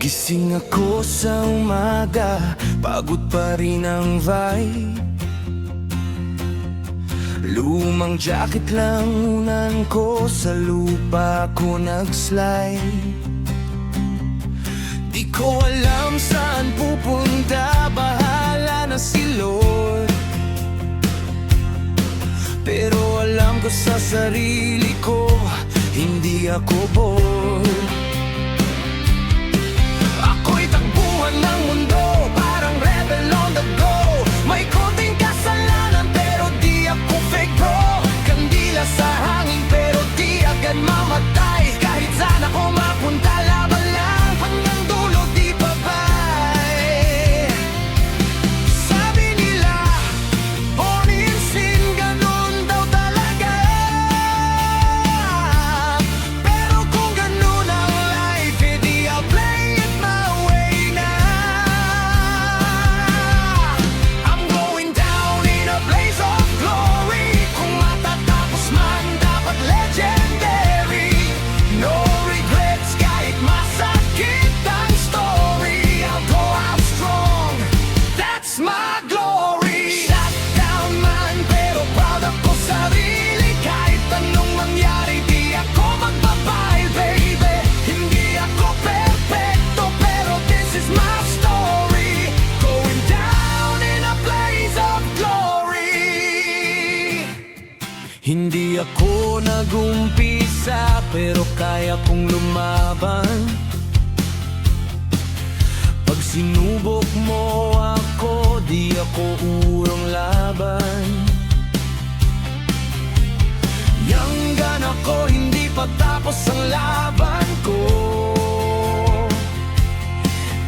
Gising ako sa umaga, pagod pa rin ang vibe. Lumang jacket lang unan ko, sa lupa ko nag-slide. Di ko alam saan pupunta, bahala na si Lord. Pero alam ko sa sarili ko, hindi ako bored. Ng mundo, parang rebel on the go. May konting kasalanan pero di ako fake bro. Kandila sa hangin pero di agad mamatay. Kahit saan ako mapunta, laban lang hanggang dulo, di babay. Sabi nila, born in sin, ganun daw talaga. Pero kung ganun ang life, edi I'll play it my way. Hindi ako nag-umpisa, pero kaya kong lumaban. Pag sinubok mo ako, di ako urong laban. Yanggan ako, hindi pa tapos ang laban ko.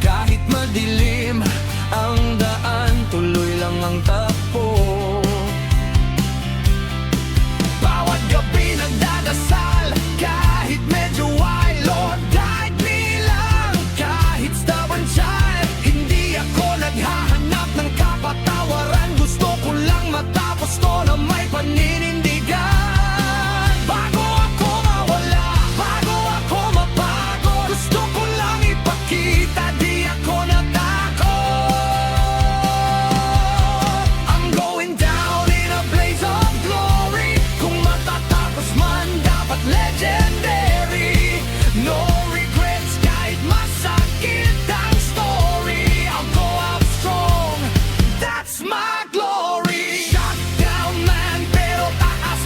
Kahit madilim ang daan, tuloy lang ang takbo. Nagdadasal, kahit medyo wild, Lord, guide me lang. Kahit stubborn child, hindi ako naghahanap ng kapatawaran. Gusto ko lang matapos to na may paninindigan. Bago ako mawala, bago ako mabago, gusto ko lang ipakita, di ako natakot. I'm going down in a blaze of glory. Kung matatapos man, dapat legendary. No regrets, kahit masakit ang story. I'll go out strong, that's my glory. Shutdown man, pero taas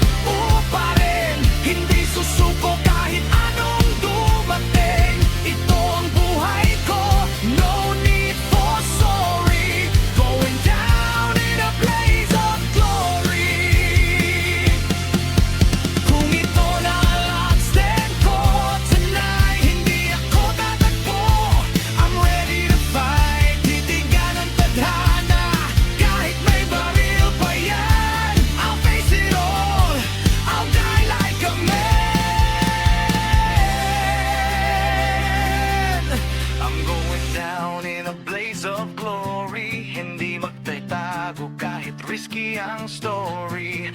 pa rin. Hindi susuko kahit anong dumating. Ito ang buhay ko, no need for sorry. Going down in a blaze of glory. Kung ito na ang last stand ko tonight, hindi ako tatakbo. I'm ready to fight, titigan ang tadhana. Kahit may baril pa yan, I'll face it all. I'll die like a man. I'm going down in a blaze of glory. Hindi magtatago kahit risky ang story.